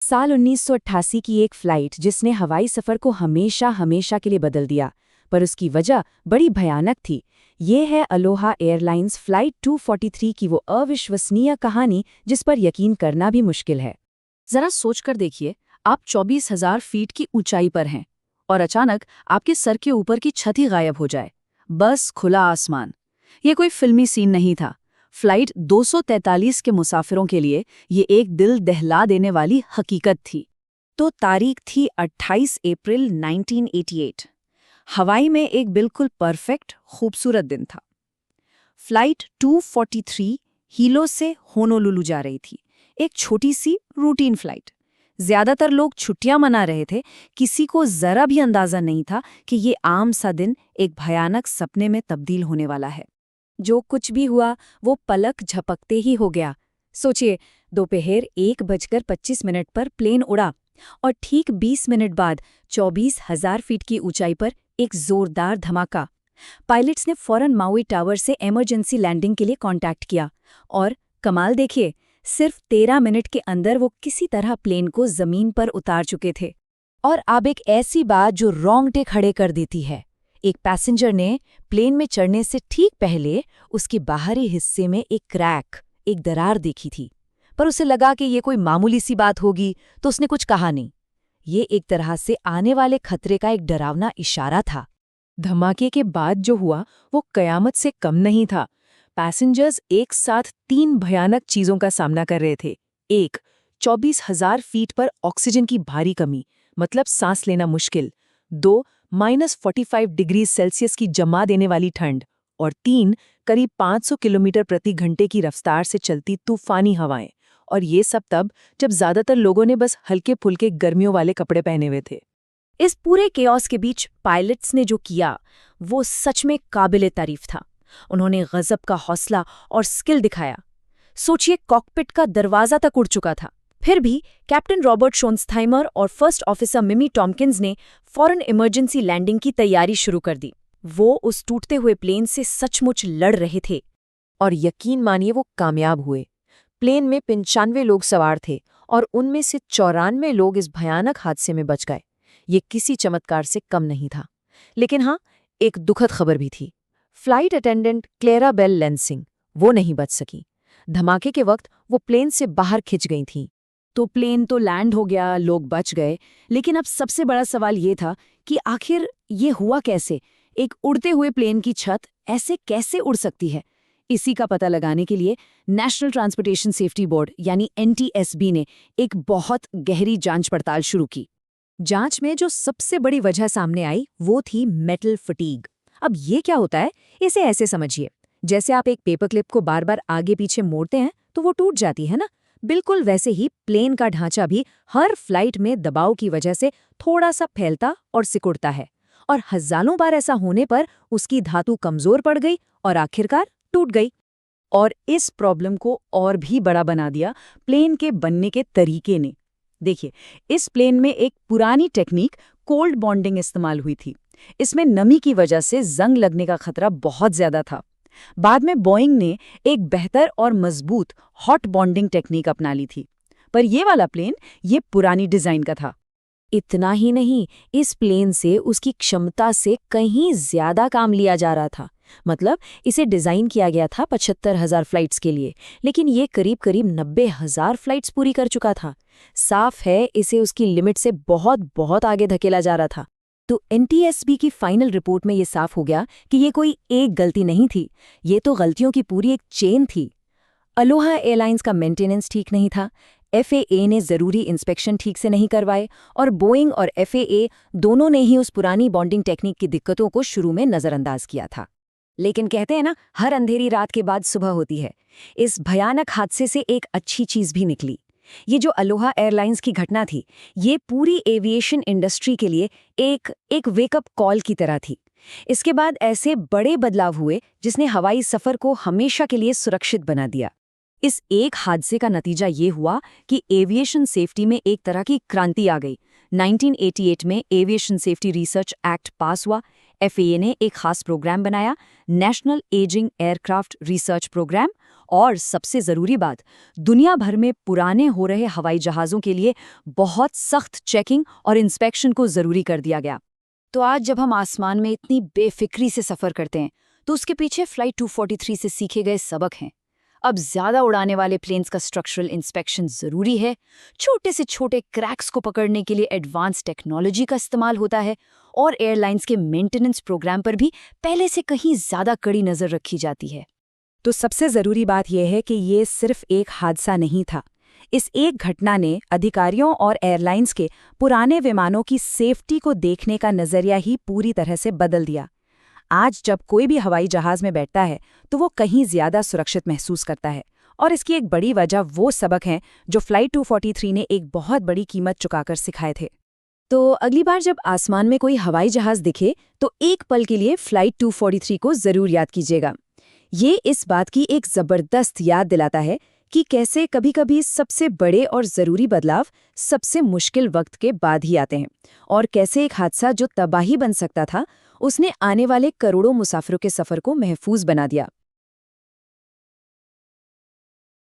साल 1988 की एक फ्लाइट जिसने हवाई सफर को हमेशा हमेशा के लिए बदल दिया, पर उसकी वजह बड़ी भयानक थी। ये है अलोहा एयरलाइंस फ्लाइट 243 की वो अविश्वसनीय कहानी जिस पर यकीन करना भी मुश्किल है। जरा सोचकर देखिए, आप 24,000 फीट की ऊंचाई पर हैं और अचानक आपके सर के ऊपर की छत ही गायब हो जाए। बस खुला आसमान। ये कोई फिल्मी सीन नहीं था। फ्लाइट 243 के मुसाफिरों के लिए ये एक दिल दहला देने वाली हकीकत थी। तो तारीख थी 28 अप्रैल 1988। हवाई में एक बिल्कुल परफेक्ट खूबसूरत दिन था। फ्लाइट 243 हीलो से होनोलुलु जा रही थी, एक छोटी सी रूटीन फ्लाइट। ज्यादातर लोग छुट्टियां मना रहे थे। किसी को जरा भी अंदाजा नहीं था कि ये आम सा दिन एक भयानक सपने में तब्दील होने वाला है। जो कुछ भी हुआ वो पलक झपकते ही हो गया। सोचिए, दोपहर 1:25 पर प्लेन उड़ा और ठीक 20 मिनट बाद 24,000 फीट की ऊंचाई पर एक जोरदार धमाका। पायलट्स ने फौरन माउई टावर से इमरजेंसी लैंडिंग के लिए कांटेक्ट किया और कमाल देखिए, सिर्फ 13 मिनट के अंदर वो किसी तरह प्लेन को जमीन पर उतार चुके थे। और अब एक ऐसी बात जो रोंगटे खड़े कर देती है। एक पैसेंजर ने प्लेन में चढ़ने से ठीक पहले उसके बाहरी हिस्से में एक क्रैक, एक दरार देखी थी, पर उसे लगा कि ये कोई मामूली सी बात होगी, तो उसने कुछ कहा नहीं। ये एक तरह से आने वाले खतरे का एक डरावना इशारा था। धमाके के बाद जो हुआ वो कयामत से कम नहीं था। पैसेंजर्स एक साथ 3 भयानक चीजों का सामना कर रहे थे। 1, 24,000 फीट पर ऑक्सीजन की भारी कमी, मतलब सांस लेना मुश्किल। 2, -45 डिग्री सेल्सियस की जमा देने वाली ठंड। और 3, करीब 500 किलोमीटर प्रति घंटे की रफ्तार से चलती तूफानी हवाएं। और ये सब तब जब ज्यादातर लोगों ने बस हल्के फुल्के गर्मियों वाले कपड़े पहने हुए थे। इस पूरे केओस के बीच पायलट्स ने जो किया वो सच में काबिले तारीफ था। उन्होंने गजब का हौसला और स्किल दिखाया। सोचिए, कॉकपिट का दरवाजा तक उड़ चुका था, फिर भी कैप्टन रॉबर्ट शोन्सथाइमर और फर्स्ट ऑफिसर मिमी टॉम्किंस ने फौरन इमरजेंसी लैंडिंग की तैयारी शुरू कर दी। वो उस टूटते हुए प्लेन से सचमुच लड़ रहे थे। और यकीन मानिए वो कामयाब हुए। प्लेन में 95 लोग सवार थे और उनमें से 94 लोग इस भयानक हादसे में बच गए। ये किसी चमत्कार से कम नहीं था। लेकिन हाँ, एक दुखद खबर भी थी। Flight attendant Clarabelle Lansing, वो नहीं बच सकी। धमाके के वक्त वो प्लेन से बाहर खिंच गई थीं। तो प्लेन तो लैंड हो गया, लोग बच गए, लेकिन अब सबसे बड़ा सवाल ये था कि आखिर ये हुआ कैसे? एक उड़ते हुए प्लेन की छत ऐसे कैसे उड़ सकती है? इसी का पता लगाने के लिए नेशनल ट्रांसपोर्टेशन सेफ्टी बोर्ड यानी NTSB ने एक बहुत गहरी जांच पड़ताल शुरू की। जांच में जो सबसे बड़ी वजह सामने आई वो थी मेटल फटीग। अब ये क्या होता है, इसे ऐसे समझिए, जैसे आप एक पेपर क्लिप को बार बार आगे पीछे मोड़ते हैं तो वो टूट जाती है ना। बिल्कुल वैसे ही प्लेन का ढांचा भी हर फ्लाइट में दबाव की वजह से थोड़ा सा फैलता और सिकुड़ता है, और हजारों बार ऐसा होने पर उसकी धातु कमजोर पड़ गई और आखिरकार टूट गई। और इस प्रॉब्लम को और भी बड़ा बना दिया प्लेन के बनने के तरीके ने। देखिए, इस प्लेन में एक पुरानी टेक्निक कोल्ड बॉन्डिंग इस्तेमाल हुई थी। इसमें नमी की वजह से जंग लगने का खतरा बहुत ज्यादा था। बाद में बोइंग ने एक बेहतर और मजबूत हॉट बॉन्डिंग टेक्निक अपना ली थी, पर ये वाला प्लेन ये पुरानी डिजाइन का था। इतना ही नहीं, इस प्लेन से उसकी क्षमता से कहीं ज्यादा काम लिया जा रहा था। मतलब इसे डिजाइन किया गया था 75,000 फ्लाइट्स के लिए, लेकिन ये करीब करीब 90,000 फ्लाइट्स पूरी कर चुका था। साफ है, इसे उसकी लिमिट से बहुत बहुत आगे धकेला जा रहा था। तो NTSB की फाइनल रिपोर्ट में ये साफ हो गया कि ये कोई एक गलती नहीं थी, ये तो गलतियों की पूरी एक चेन थी। अलोहा एयरलाइंस का मेंटेनेंस ठीक नहीं था, FAA ने जरूरी इंस्पेक्शन ठीक से नहीं करवाए, और बोइंग और FAA दोनों ने ही उस पुरानी बॉन्डिंग टेक्निक की दिक्कतों को शुरू में नजरअंदाज किया था। लेकिन कहते हैं ना, हर अंधेरी रात के बाद सुबह होती है। इस भयानक हादसे से एक अच्छी चीज भी निकली। ये जो अलोहा एयरलाइंस की घटना थी, ये पूरी एविएशन इंडस्ट्री के लिए एक वेकअप कॉल की तरह थी। इसके बाद ऐसे बड़े बदलाव हुए जिसने हवाई सफर को हमेशा के लिए सुरक्षित बना दिया। इस एक हादसे का नतीजा ये हुआ कि एविएशन सेफ्टी में एक तरह की क्रांति आ गई। 1988 में Aviation Safety Research Act pass हुआ। FAA ने एक खास प्रोग्राम बनाया, National Aging Aircraft Research Program, और सबसे ज़रूरी बात, दुनिया भर में पुराने हो रहे हवाई जहाज़ों के लिए बहुत सख्त चेकिंग और इंस्पेक्शन को ज़रूरी कर दिया गया। तो आज जब हम आसमान में इतनी बेफिक्री से सफ़र करते हैं, तो उसके पीछे फ्लाइट 243 से सीखे गए सबक हैं। अब ज़्यादा उड़ाने वाले प्लेन्स का स्ट्रक्चरल इंस्पेक्शन ज़रूरी है, छोटे से छोटे क्रैक्स को पकड़ने के लिए एडवांस टेक्नोलॉजी का इस्तेमाल होता है, और एयरलाइंस के मेंटेनेंस प्रोग्राम पर भी पहले से कहीं ज़्यादा कड़ी नज़र रखी जाती है। तो सबसे ज़रूरी बात यह है कि ये सिर्फ एक हादसा नहीं था। इस एक घटना ने अधिकारियों और एयरलाइंस के पुराने विमानों की सेफ्टी को देखने का नज़रिया ही पूरी तरह से बदल दिया। आज जब कोई भी हवाई जहाज़ में बैठता है तो वो कहीं ज़्यादा सुरक्षित महसूस करता है, और इसकी एक बड़ी वजह वो सबक हैं जो फ्लाइट 243 ने एक बहुत बड़ी कीमत चुकाकर सिखाए थे। तो अगली बार जब आसमान में कोई हवाई जहाज़ दिखे तो एक पल के लिए फ्लाइट 243 को ज़रूर याद कीजिएगा। ये इस बात की एक ज़बरदस्त याद दिलाता है कि कैसे कभी-कभी सबसे बड़े और ज़रूरी बदलाव सबसे मुश्किल वक्त के बाद ही आते हैं, और कैसे एक हादसा जो तबाही बन सकता था, उसने आने वाले करोड़ों मुसाफिरों के सफ़र को महफूज बना दिया।